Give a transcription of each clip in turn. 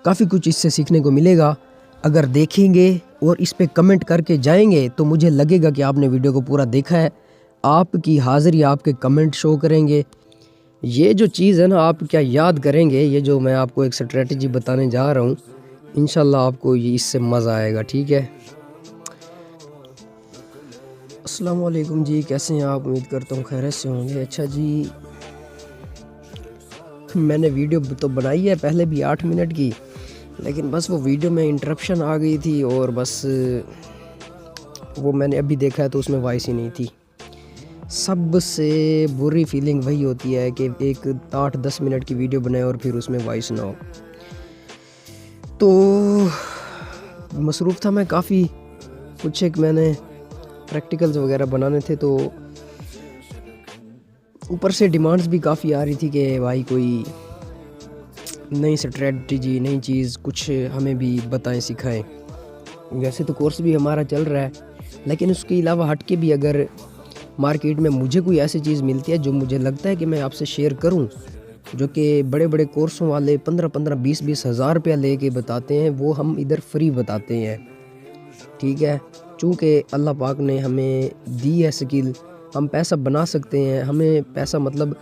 काफ़ी कुछ इससे सीखने को मिलेगा। अगर देखेंगे और इस पे कमेंट करके जाएंगे तो मुझे लगेगा कि आपने वीडियो को पूरा देखा है। आपकी हाज़िरी आपके कमेंट शो करेंगे। ये जो चीज़ है ना, आप क्या याद करेंगे, ये जो मैं आपको एक स्ट्रेटजी बताने जा रहा हूँ, इंशाल्लाह आपको ये इससे मज़ा आएगा। ठीक है, अस्सलाम वालेकुम जी, कैसे हैं आप? उम्मीद करता हूँ खैरियत से होंगे। अच्छा जी, मैंने वीडियो तो बनाई है पहले भी 8 मिनट की, लेकिन बस वो वीडियो में इंटरप्शन आ गई थी और बस वो मैंने अभी देखा है तो उसमें वॉइस ही नहीं थी। सबसे बुरी फीलिंग वही होती है कि एक 8-10 मिनट की वीडियो बनाए और फिर उसमें वॉइस ना हो। तो मसरूफ़ था मैं काफ़ी, कुछ एक मैंने प्रैक्टिकल्स वगैरह बनाने थे, तो ऊपर से डिमांड्स भी काफ़ी आ रही थी कि भाई कोई नई स्ट्रेटजी, नई चीज़ कुछ हमें भी बताएं, सिखाएं। वैसे तो कोर्स भी हमारा चल रहा है, लेकिन उसके अलावा हट के भी अगर मार्केट में मुझे कोई ऐसी चीज़ मिलती है जो मुझे लगता है कि मैं आपसे शेयर करूं, जो कि बड़े बड़े कोर्सों वाले 15-15, 20-20 हज़ार रुपया ले के बताते हैं, वो हम इधर फ्री बताते हैं। ठीक है, चूँकि अल्लाह पाक ने हमें दी है स्किल, हम पैसा बना सकते हैं। हमें पैसा मतलब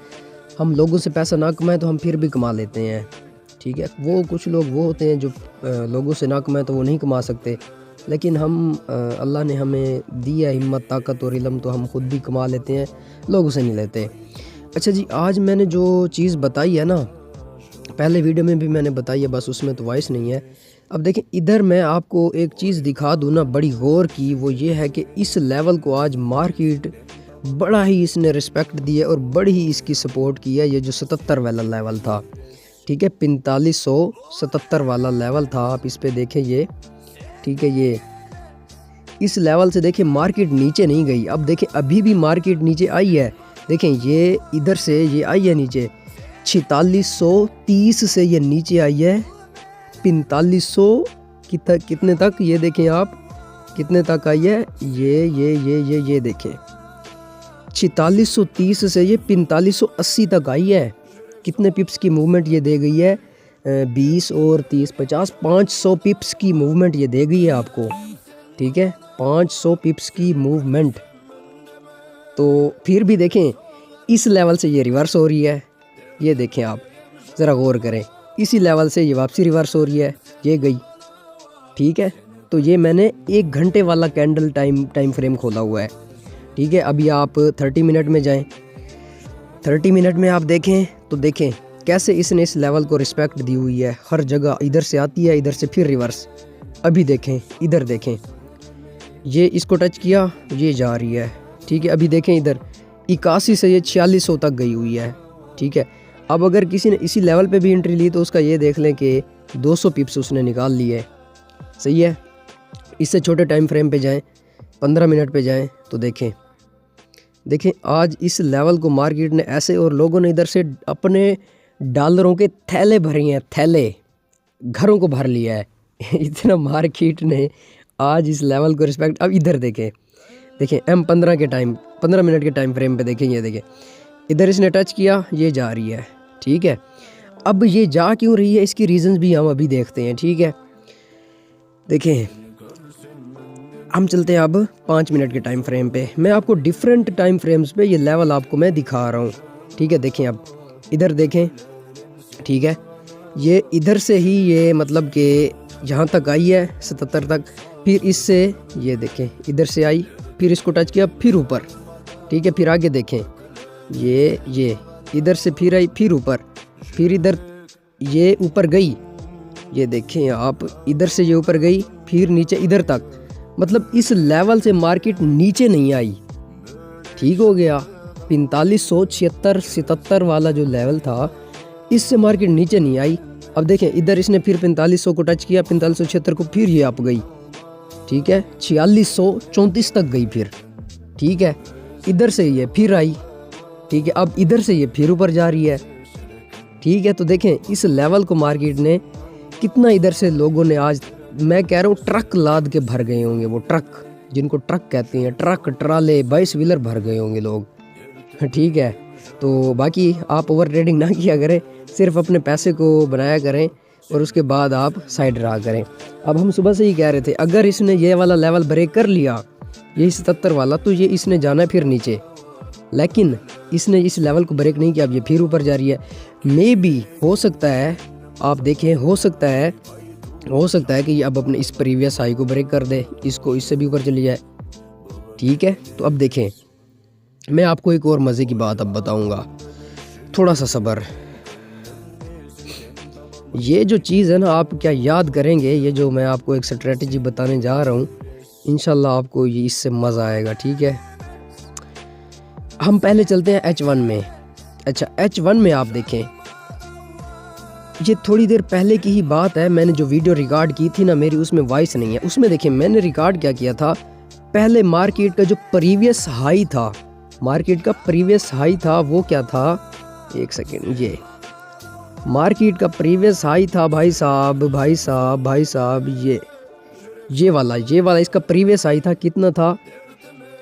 हम लोगों से पैसा ना कमाएं तो हम फिर भी कमा लेते हैं। ठीक है, वो कुछ लोग वो होते हैं जो लोगों से ना कमाएं तो वो नहीं कमा सकते, लेकिन हम अल्लाह ने हमें दी है हिम्मत, ताकत और इल्म, तो हम खुद भी कमा लेते हैं, लोगों से नहीं लेते। अच्छा जी, आज मैंने जो चीज़ बताई है ना, पहले वीडियो में भी मैंने बताई है, बस उसमें तो वॉइस नहीं है। अब देखें, इधर मैं आपको एक चीज़ दिखा दूँ ना बड़ी गौर की, वो ये है कि इस लेवल को आज मार्केट बड़ा ही इसने रिस्पेक्ट दी है और बड़ी ही इसकी सपोर्ट की है। ये जो 77 वाला लेवल था, ठीक है, 4577 वाला लेवल था, आप इस पे देखें ये, ठीक है, ये इस लेवल से देखें मार्केट नीचे नहीं गई। अब देखें अभी भी मार्केट नीचे आई है, देखें ये इधर से ये आई है नीचे, 4630 से ये नीचे आई है 4500 कितने तक, ये देखें आप कितने तक आई है, ये देखें 4630 से ये 4580 तक आई है। कितने पिप्स की मूवमेंट ये दे गई है? 20 और 30 50 500 पिप्स की मूवमेंट ये दे गई है आपको। ठीक है, 500 पिप्स की मूवमेंट। तो फिर भी देखें इस लेवल से ये रिवर्स हो रही है, ये देखें आप ज़रा गौर करें, इसी लेवल से ये वापसी रिवर्स हो रही है, ये गई। ठीक है, तो ये मैंने 1 घंटे वाला कैंडल टाइम फ्रेम खोला हुआ है। ठीक है, अभी आप 30 मिनट में जाएं, 30 मिनट में आप देखें तो देखें कैसे इसने इस लेवल को रिस्पेक्ट दी हुई है। हर जगह इधर से आती है, इधर से फिर रिवर्स। अभी देखें, इधर देखें, ये इसको टच किया, ये जा रही है। ठीक है, अभी देखें इधर 81 से ये 4600 तक गई हुई है। ठीक है, अब अगर किसी ने इसी लेवल पे भी एंट्री ली तो उसका ये देख लें कि 200 पिप्स उसने निकाल लिए। सही है, इससे छोटे टाइम फ्रेम पे जाएं, 15 मिनट पे जाएं तो देखें आज इस लेवल को मार्केट ने ऐसे, और लोगों ने इधर से अपने डॉलरों के थैले भरे हैं, थैले घरों को भर लिया है इतना मार्केट ने आज इस लेवल को रिस्पेक्ट। अब इधर देखें M15 के 15 मिनट के टाइम फ्रेम पे देखें, ये देखें इधर इसने टच किया, ये जा रही है। ठीक है, अब ये जा क्यों रही है, इसकी रीजंस भी हम अभी देखते हैं। ठीक है, देखें हम चलते हैं अब 5 मिनट के टाइम फ्रेम पे। मैं आपको डिफरेंट टाइम फ्रेम्स पे ये लेवल आपको मैं दिखा रहा हूँ। ठीक है, देखें अब इधर देखें, ठीक है, ये इधर से ही ये मतलब कि यहाँ तक आई है 77 तक, फिर इससे ये देखें इधर से आई, फिर इसको टच किया, फिर ऊपर। ठीक है, फिर आगे देखें, ये इधर से फिर आई, फिर ऊपर, फिर इधर ये ऊपर गई, ये देखें आप इधर से ये ऊपर गई, फिर नीचे इधर तक। मतलब इस लेवल से मार्केट नीचे नहीं आई। ठीक हो गया, 4576-77 वाला जो लेवल था, इससे मार्केट नीचे नहीं आई। अब देखें इधर इसने फिर 4500 को टच किया, 4576 को, फिर ये आप गई। ठीक है, 4634 तक गई फिर। ठीक है, इधर से ये फिर आई। ठीक है, अब इधर से ये फिर ऊपर जा रही है। ठीक है, तो देखें इस लेवल को मार्केट ने कितना, इधर से लोगों ने आज, मैं कह रहा हूँ ट्रक लाद के भर गए होंगे, वो ट्रक जिनको ट्रक कहते हैं, ट्रक ट्राले 22 व्हीलर भर गए होंगे लोग। ठीक है, तो बाकी आप ओवर ट्रेडिंग ना किया करें, सिर्फ अपने पैसे को बनाया करें और उसके बाद आप साइड ड्रा करें। अब हम सुबह से ही कह रहे थे अगर इसने ये वाला लेवल ब्रेक कर लिया, ये 77 वाला, तो ये इसने जाना है फिर नीचे, लेकिन इसने इस लेवल को ब्रेक नहीं किया, अब ये फिर ऊपर जा रही है। मे बी हो सकता है, आप देखें, हो सकता है कि ये अब अपने इस प्रीवियस हाई को ब्रेक कर दे, इसको इससे भी ऊपर चली जाए। ठीक है, तो अब देखें, मैं आपको एक और मज़े की बात अब बताऊंगा, थोड़ा सा सब्र। ये जो चीज़ है ना, आप क्या याद करेंगे, ये जो मैं आपको एक स्ट्रेटजी बताने जा रहा हूँ, इंशाल्लाह आपको ये इससे मज़ा आएगा। ठीक है, हम पहले चलते हैं H1 में। अच्छा, H1 में आप देखें, ये थोड़ी देर पहले की ही बात है, मैंने जो वीडियो रिकॉर्ड की थी ना मेरी, उसमें वॉइस नहीं है। उसमें देखें मैंने रिकॉर्ड क्या किया था, पहले मार्केट का जो प्रीवियस हाई था, मार्केट का प्रीवियस हाई था वो क्या था, एक सेकेंड, ये मार्केट का प्रीवियस हाई था भाई साहब, ये वाला इसका प्रीवियस हाई था, कितना था,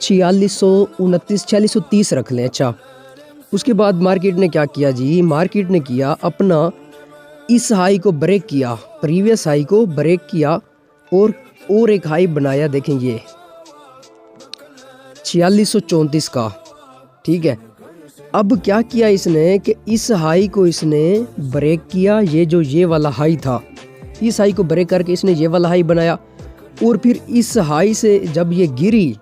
4630 रख लें। अच्छा, उसके बाद मार्केट ने क्या किया जी, मार्केट ने किया अपना इस हाई को ब्रेक किया, प्रीवियस हाई को ब्रेक किया और एक हाई बनाया, देखें ये 4634 का। ठीक है, अब क्या किया इसने कि इस हाई को इसने ब्रेक किया, ये वाला हाई था, इस हाई को ब्रेक करके इसने ये वाला हाई बनाया, और फिर इस हाई से जब ये गिरी,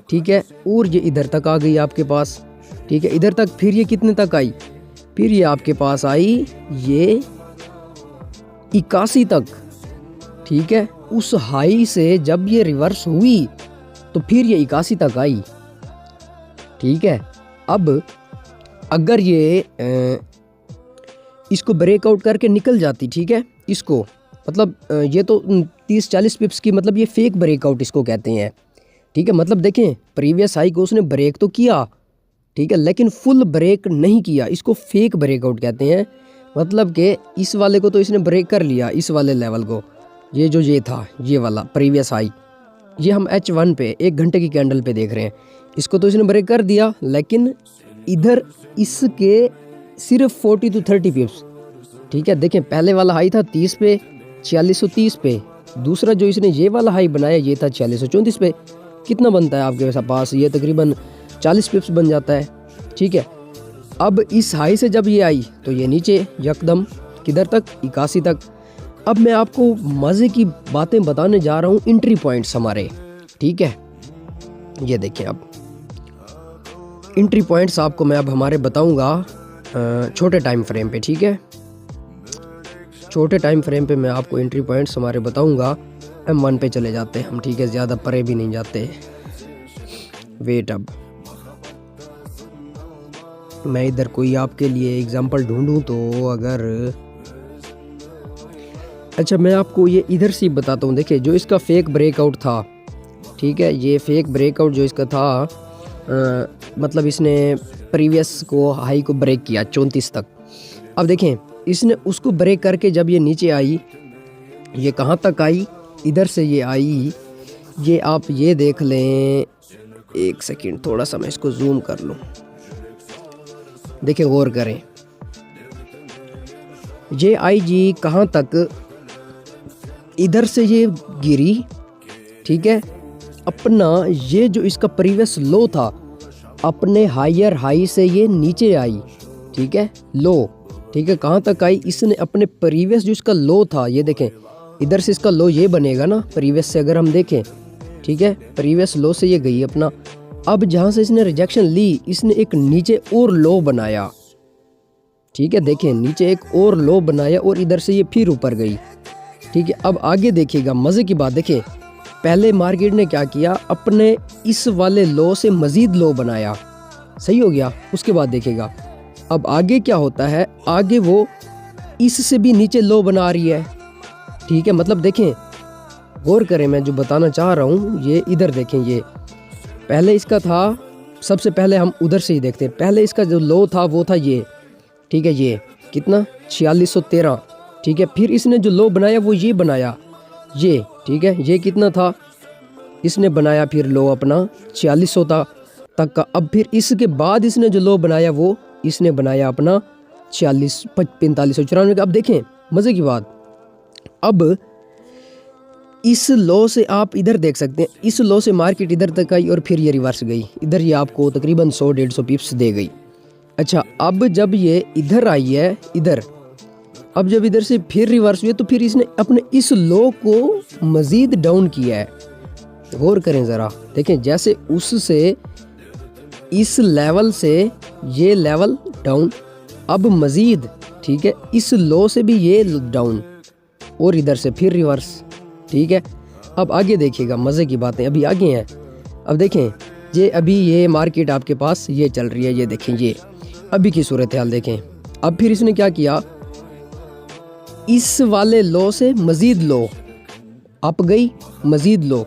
ठीक है, और ये इधर तक आ गई आपके पास। ठीक है, इधर तक, फिर ये कितने तक आई, फिर ये आपके पास आई ये 81 तक। ठीक है, उस हाई से जब ये रिवर्स हुई तो फिर ये 81 तक आई। ठीक है, अब अगर ये इसको ब्रेकआउट करके निकल जाती, ठीक है, इसको मतलब ये तो 30-40 पिप्स की, मतलब ये फेक ब्रेकआउट इसको कहते हैं। ठीक है, मतलब देखें प्रीवियस हाई को उसने ब्रेक तो किया, ठीक है, लेकिन फुल ब्रेक नहीं किया, इसको फेक ब्रेकआउट कहते हैं। मतलब कि इस वाले को तो इसने ब्रेक कर लिया, इस वाले लेवल को, ये था ये वाला प्रीवियस हाई, ये हम H1 पे 1 घंटे की कैंडल पे देख रहे हैं, इसको तो इसने ब्रेक कर दिया, लेकिन इधर इसके सिर्फ 40 to 30 पिप्स। ठीक है, देखें पहले वाला हाई था 30 पे, 4630 पे, दूसरा जो इसने ये वाला हाई बनाया ये था 4634 पे। कितना बनता है आपके पास, ये तकरीबन 40 पिप्स बन जाता है। ठीक है, अब इस हाई से जब ये आई तो ये नीचे यकदम किधर तक, 81 तक। अब मैं आपको मज़े की बातें बताने जा रहा हूँ, एंट्री पॉइंट्स हमारे। ठीक है, ये देखें, अब एंट्री पॉइंट्स आपको मैं अब हमारे बताऊंगा छोटे टाइम फ्रेम पे। ठीक है, छोटे टाइम फ्रेम पे मैं आपको एंट्री पॉइंट्स हमारे बताऊंगा। M1 पे चले जाते हैं हम। ठीक है, ज़्यादा परे भी नहीं जाते, वेट, अब मैं इधर कोई आपके लिए एग्जांपल ढूंढूं तो अगर, अच्छा मैं आपको ये इधर से बताता हूँ। देखिए जो इसका फेक ब्रेकआउट था, ठीक है, ये फेक ब्रेकआउट जो इसका था, मतलब इसने प्रीवियस को हाई को ब्रेक किया 34 तक। अब देखें इसने उसको ब्रेक करके जब ये नीचे आई, ये कहाँ तक आई, इधर से ये आई, ये आप ये देख लें, एक सेकंड थोड़ा सा मैं इसको जूम कर लूँ, देखिए गौर करें, ये आई जी कहाँ तक, इधर से ये गिरी, ठीक है, अपना ये जो इसका प्रीवियस लो था, अपने हायर हाई से ये नीचे आई, ठीक है, लो, ठीक है, कहाँ तक आई, इसने अपने प्रीवियस जो इसका लो था, ये देखें इधर से इसका लो ये बनेगा ना, प्रीवियस से अगर हम देखें, ठीक है, प्रीवियस लो से ये गई अपना। अब जहाँ से इसने रिजेक्शन ली, इसने एक नीचे और लो बनाया, ठीक है, देखें नीचे एक और लो बनाया और इधर से ये फिर ऊपर गई। ठीक है, अब आगे देखिएगा, मज़े की बात देखें, पहले मार्केट ने क्या किया, अपने इस वाले लो से मज़ीद लो बनाया, सही हो गया। उसके बाद देखिएगा अब आगे क्या होता है, आगे वो इससे भी नीचे लो बना रही है। ठीक है, मतलब देखें गौर करें, मैं जो बताना चाह रहा हूँ, ये इधर देखें, ये पहले इसका था, सबसे पहले हम उधर से ही देखते हैं, पहले इसका जो लो था वो था ये, ठीक है, ये कितना 4613, ठीक है, फिर इसने जो लो बनाया वो ये बनाया, ये, ठीक है, ये कितना था, इसने बनाया फिर लो अपना 4600 तक का। अब फिर इसके बाद इसने जो लो बनाया वो इसने बनाया अपना 4594 का। अब देखें मज़े की बात, अब इस लो से आप इधर देख सकते हैं, इस लो से मार्केट इधर तक आई और फिर ये रिवर्स गई, इधर ये आपको तकरीबन 100-150 पिप्स दे गई। अच्छा, अब जब ये इधर आई है, इधर अब जब इधर से फिर रिवर्स हुई तो फिर इसने अपने इस लो को मज़ीद डाउन किया है। गौर करें ज़रा, देखें जैसे उससे इस लेवल से ये लेवल डाउन, अब मज़ीद, ठीक है, इस लो से भी ये डाउन और इधर से फिर रिवर्स, ठीक है। अब आगे देखिएगा, मज़े की बातें अभी आगे हैं। अब देखें ये अभी ये मार्केट आपके पास ये चल रही है, ये देखें ये अभी की सूरत हाल देखें। अब फिर इसने क्या किया, इस वाले लो से मज़ीद लो अप गई, मज़ीद लो,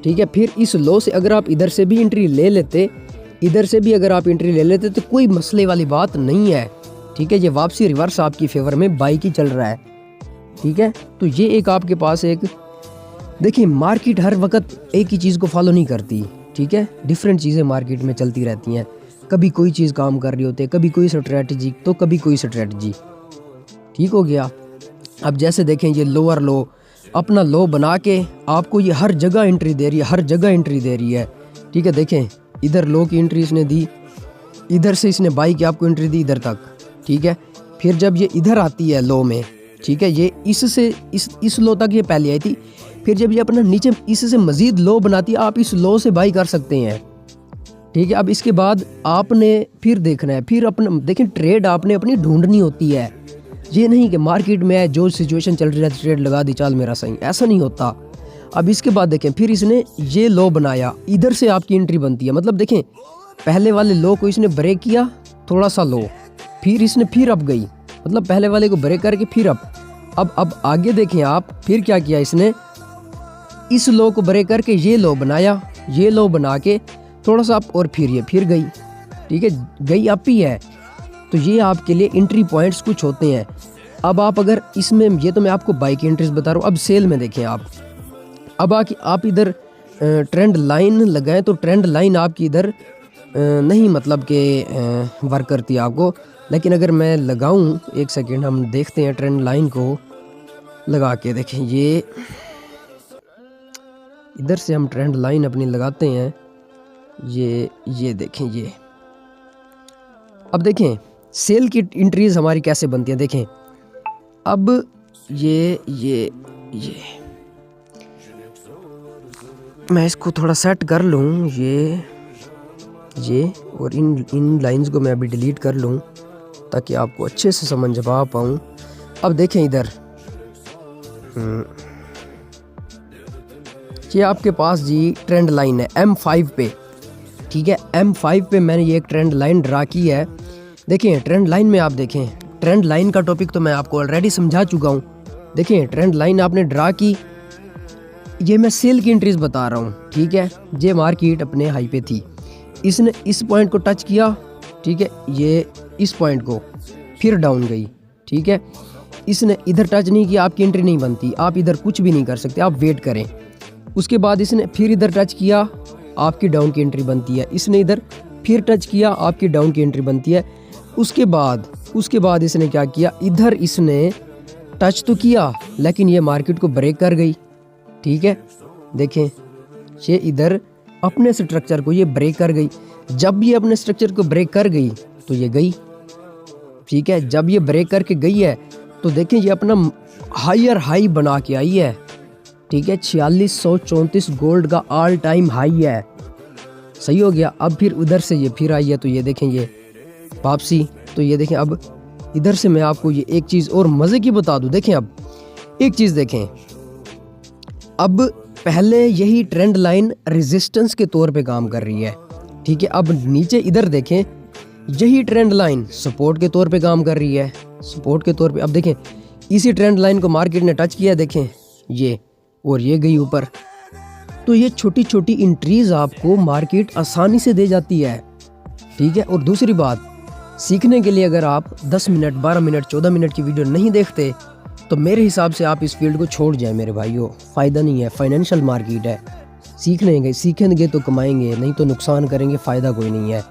ठीक है। फिर इस लो से अगर आप इधर से भी एंट्री ले लेते, इधर से भी अगर आप एंट्री ले लेते तो कोई मसले वाली बात नहीं है, ठीक है। ये वापसी रिवर्स आपकी फेवर में बाई की चल रहा है, ठीक है। तो ये एक आपके पास एक, देखिए मार्केट हर वक्त एक ही चीज़ को फॉलो नहीं करती, ठीक है। डिफरेंट चीज़ें मार्केट में चलती रहती हैं, कभी कोई चीज़ काम कर रही होती है, कभी कोई स्ट्रेटजी तो कभी कोई स्ट्रेटजी, ठीक हो गया। अब जैसे देखें ये लोअर लो अपना लो बना के आपको ये हर जगह एंट्री दे रही है, हर जगह एंट्री दे रही है, ठीक है। देखें इधर लो की एंट्री इसने दी, इधर से इसने बाई की आपको एंट्री दी इधर तक, ठीक है। फिर जब ये इधर आती है लो में, ठीक है, ये इससे इस लो तक ये पहले आई थी, फिर जब ये अपना नीचे इससे मज़ीद लो बनाती है, आप इस लो से बाई कर सकते हैं, ठीक है। अब इसके बाद आपने फिर देखना है, फिर अपना देखें ट्रेड आपने अपनी ढूंढनी होती है। ये नहीं कि मार्केट में है जो सिचुएशन चल रही है ट्रेड लगा दी चाल मेरा सही, ऐसा नहीं होता। अब इसके बाद देखें फिर इसने ये लो बनाया, इधर से आपकी एंट्री बनती है, मतलब देखें पहले वाले लो को इसने ब्रेक किया, थोड़ा सा लो, फिर इसने फिर अप गई, मतलब पहले वाले को ब्रेक करके फिर अप। अब आगे देखें आप, फिर क्या किया इसने, इस लो को ब्रेक करके ये लो बनाया, ये लो बना के थोड़ा सा अप और फिर ये फिर गई, ठीक है, गई अप ही है। तो ये आपके लिए एंट्री पॉइंट्स कुछ होते हैं। अब आप अगर इसमें, ये तो मैं आपको बाई की एंट्रीज बता रहा हूँ, अब सेल में देखें आप, अब आप इधर ट्रेंड लाइन लगाएं तो ट्रेंड लाइन आपकी इधर नहीं मतलब कि वर्क करती है आपको, लेकिन अगर मैं लगाऊं, एक सेकेंड हम देखते हैं ट्रेंड लाइन को लगा के, देखें ये इधर से हम ट्रेंड लाइन अपनी लगाते हैं, ये देखें ये। अब देखें सेल की एंट्रीज हमारी कैसे बनती है, देखें अब ये मैं इसको थोड़ा सेट कर लूँ, ये और इन लाइंस को मैं अभी डिलीट कर लूँ ताकि आपको अच्छे से समझ पा पाऊँ। अब देखें इधर ये आपके पास जी ट्रेंड लाइन है M5 पे, ठीक है। M5 पे मैंने ये एक ट्रेंड लाइन ड्रा की है। देखें ट्रेंड लाइन में आप देखें, ट्रेंड लाइन का टॉपिक तो मैं आपको ऑलरेडी समझा चुका हूँ। देखें ट्रेंड लाइन आपने ड्रा की, ये मैं सेल की एंट्रीज बता रहा हूँ, ठीक है। ये मार्केट अपने हाई पे थी, इसने इस पॉइंट को टच किया, ठीक है, ये इस पॉइंट को फिर डाउन गई, ठीक है। इसने इधर टच नहीं किया, आपकी एंट्री नहीं बनती, आप इधर कुछ भी नहीं कर सकते, आप वेट करें। उसके बाद इसने फिर इधर टच किया, आपकी डाउन की एंट्री बनती है। इसने इधर फिर टच किया, आपकी डाउन की एंट्री बनती है। उसके बाद इसने क्या किया, इधर इसने टच तो किया लेकिन ये मार्केट को ब्रेक कर गई, ठीक है। देखें ये इधर अपने स्ट्रक्चर को ये ब्रेक कर गई। जब ये अपने स्ट्रक्चर को ब्रेक कर गई तो ये गई, ठीक है। जब ये ब्रेक करके गई है तो देखें ये अपना हायर हाई बना के आई है, ठीक है। 4634 गोल्ड का ऑल टाइम हाई है, सही हो गया। अब फिर उधर से ये फिर आई है, तो ये देखें ये वापसी, तो ये देखें। अब इधर से मैं आपको ये एक चीज़ और मज़े की बता दूं, देखें अब एक चीज़ देखें, अब पहले यही ट्रेंड लाइन रेजिस्टेंस के तौर पे काम कर रही है, ठीक है। अब नीचे इधर देखें, यही ट्रेंड लाइन सपोर्ट के तौर पे काम कर रही है, सपोर्ट के तौर पे। अब देखें इसी ट्रेंड लाइन को मार्केट ने टच किया, देखें ये, और ये गई ऊपर। तो ये छोटी छोटी एंट्रीज आपको मार्केट आसानी से दे जाती है, ठीक है। और दूसरी बात, सीखने के लिए अगर आप 10 मिनट 12 मिनट 14 मिनट की वीडियो नहीं देखते तो मेरे हिसाब से आप इस फील्ड को छोड़ जाएं मेरे भाइयों, फ़ायदा नहीं है। फाइनेंशियल मार्केट है, सीखेंगे तो कमाएंगे, नहीं तो नुकसान करेंगे, फ़ायदा कोई नहीं है,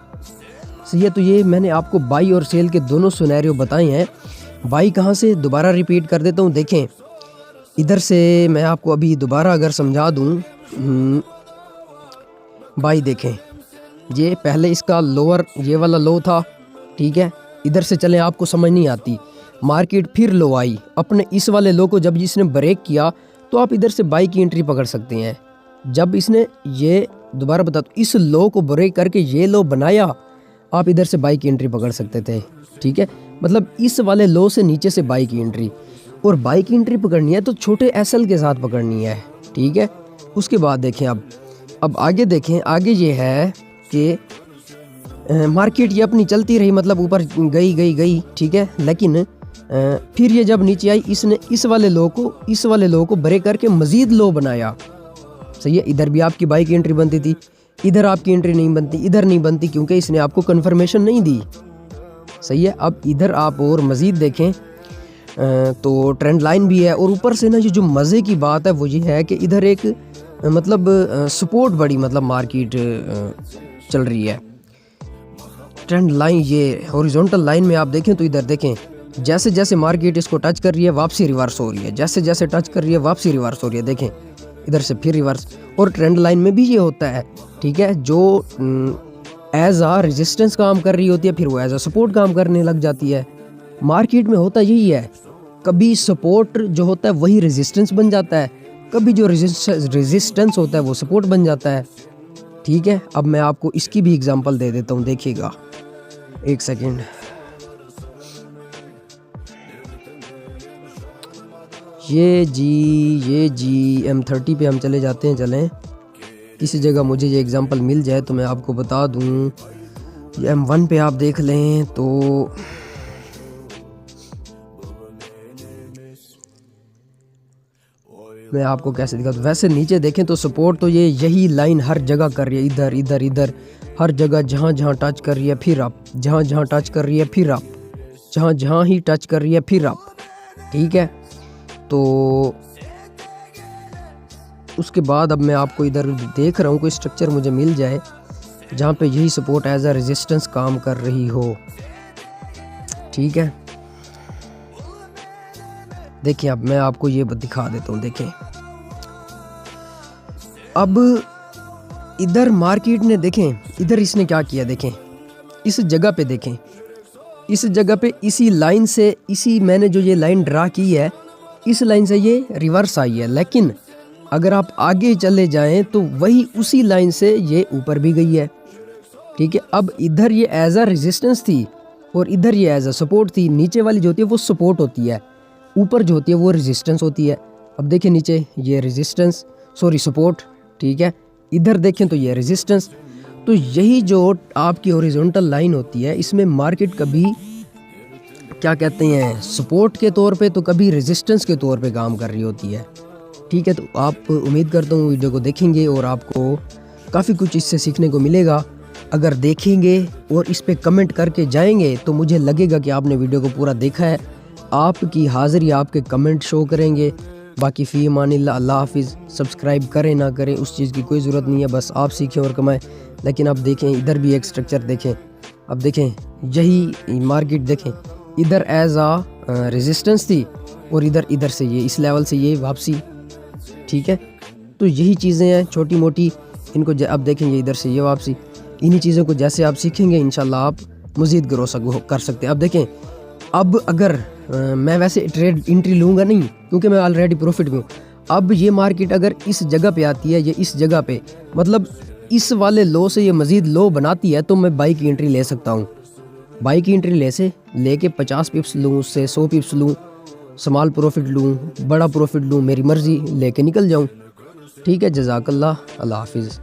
सही है। तो ये मैंने आपको बाई और सेल के दोनों सिनेरियो बताए हैं। बाई कहाँ से, दोबारा रिपीट कर देता हूँ। देखें इधर से मैं आपको अभी दोबारा अगर समझा दूँ, भाई देखें, ये पहले इसका लोअर ये वाला लो था, ठीक है। इधर से चलें, आपको समझ नहीं आती, मार्केट फिर लो आई अपने इस वाले लो को जब इसने ब्रेक किया तो आप इधर से बाई की एंट्री पकड़ सकते हैं। जब इसने ये दोबारा बता दो इस लो को ब्रेक करके ये लो बनाया, आप इधर से बाई की एंट्री पकड़ सकते थे, ठीक है। मतलब इस वाले लो से नीचे से बाई की एंट्री, और बाई की एंट्री पकड़नी है तो छोटे एसएल के साथ पकड़नी है, ठीक है। उसके बाद देखें, अब आगे देखें, आगे ये है कि मार्केट ये अपनी चलती रही, मतलब ऊपर गई, ठीक है। लेकिन फिर ये जब नीचे आई, इसने इस वाले लो को ब्रेक करके मजीद लो बनाया, सही है। इधर भी आपकी बाई की एंट्री बनती थी, इधर आपकी एंट्री नहीं बनती, इधर नहीं बनती क्योंकि इसने आपको कन्फर्मेशन नहीं दी, सही है। अब इधर आप और मजीद देखें तो ट्रेंड लाइन भी है, और ऊपर से ना ये जो मज़े की बात है वो ये है कि इधर एक मतलब सपोर्ट बड़ी मतलब मार्केट चल रही है। ट्रेंड लाइन ये हॉरिजॉन्टल लाइन में आप देखें तो इधर देखें, जैसे जैसे मार्केट इसको टच कर रही है वापसी रिवर्स हो रही है, जैसे जैसे टच कर रही है वापसी रिवर्स हो रही है, देखें इधर से फिर रिवर्स। और ट्रेंड लाइन में भी ये होता है, ठीक है, जो एज आ रेजिस्टेंस काम कर रही होती है फिर वो एज आ सपोर्ट काम करने लग जाती है। मार्केट में होता यही है, कभी सपोर्ट जो होता है वही रेजिस्टेंस बन जाता है, कभी जो रेजिस्टेंस होता है वो सपोर्ट बन जाता है, ठीक है। अब मैं आपको इसकी भी एग्जांपल दे देता हूँ, देखिएगा एक सेकेंड। ये जी M30 पे हम चले जाते हैं, चलें किसी जगह मुझे ये एग्जांपल मिल जाए तो मैं आपको बता दूं। ये M1 पे आप देख लें तो मैं आपको कैसे दिखा दूं। वैसे नीचे देखें तो सपोर्ट तो ये यही लाइन हर जगह कर रही है, इधर इधर इधर हर जगह, जहाँ जहाँ टच कर रही है फिर अप, जहाँ जहाँ टच कर रही है फिर अप, जहाँ जहाँ ही टच कर रही है फिर अप, ठीक है। तो उसके बाद अब मैं आपको इधर देख रहा हूँ कोई स्ट्रक्चर मुझे मिल जाए जहाँ पे यही सपोर्ट एज अ रेजिस्टेंस काम कर रही हो, ठीक है। देखिए अब मैं आपको ये दिखा देता हूँ, देखें अब इधर मार्केट ने देखें, इधर इसने क्या किया, देखें इस जगह पे, देखें इस जगह पे इसी लाइन से, इसी मैंने जो ये लाइन ड्रा की है इस लाइन से ये रिवर्स आई है, लेकिन अगर आप आगे चले जाएं तो वही उसी लाइन से ये ऊपर भी गई है, ठीक है। अब इधर ये एज अ रेजिस्टेंस थी और इधर ये एज अ सपोर्ट थी। नीचे वाली जो होती है वो सपोर्ट होती है, ऊपर जो होती है वो रेजिस्टेंस होती है। अब देखें नीचे ये रेजिस्टेंस, सॉरी सपोर्ट, ठीक है। इधर देखें तो ये रेजिस्टेंस। तो यही जो आपकी हॉरिजॉन्टल लाइन होती है इसमें मार्केट कभी क्या कहते हैं सपोर्ट के तौर पे तो कभी रेजिस्टेंस के तौर पे काम कर रही होती है, ठीक है। तो आप उम्मीद करता हूँ वीडियो को देखेंगे और आपको काफ़ी कुछ इससे सीखने को मिलेगा। अगर देखेंगे और इस पे कमेंट करके जाएंगे तो मुझे लगेगा कि आपने वीडियो को पूरा देखा है। आपकी हाज़िरी आपके कमेंट शो करेंगे। बाकी फ़ी अमानिल्लाह, अल्लाह हाफिज़। सब्सक्राइब करें ना करें उस चीज़ की कोई ज़रूरत नहीं है, बस आप सीखें और कमाएं। लेकिन अब देखें इधर भी एक स्ट्रक्चर देखें, अब देखें यही मार्केट देखें, इधर एज आ रेजिस्टेंस थी और इधर से ये इस लेवल से ये वापसी, ठीक है। तो यही चीज़ें हैं छोटी मोटी, इनको अब देखेंगे इधर से ये वापसी। इन्हीं चीज़ों को जैसे आप सीखेंगे इंशाल्लाह आप मज़ीद ग्रो कर सकते हैं। अब देखें, अब अगर मैं वैसे ट्रेड एंट्री लूँगा नहीं क्योंकि मैं ऑलरेडी प्रॉफिट में हूँ। अब ये मार्केट अगर इस जगह पे आती है, ये इस जगह पे मतलब इस वाले लो से ये मज़ीद लो बनाती है तो मैं बाई की एंट्री ले सकता हूँ। बाई की एंट्री लेके 50 पिप्स लूँ, उससे 100 पिप्स लूँ, स्मॉल प्रॉफिट लूँ, बड़ा प्रॉफिट लूँ, मेरी मर्ज़ी, लेके निकल जाऊँ, ठीक है। जज़ाकल्लाह, अल्लाह हाफिज़।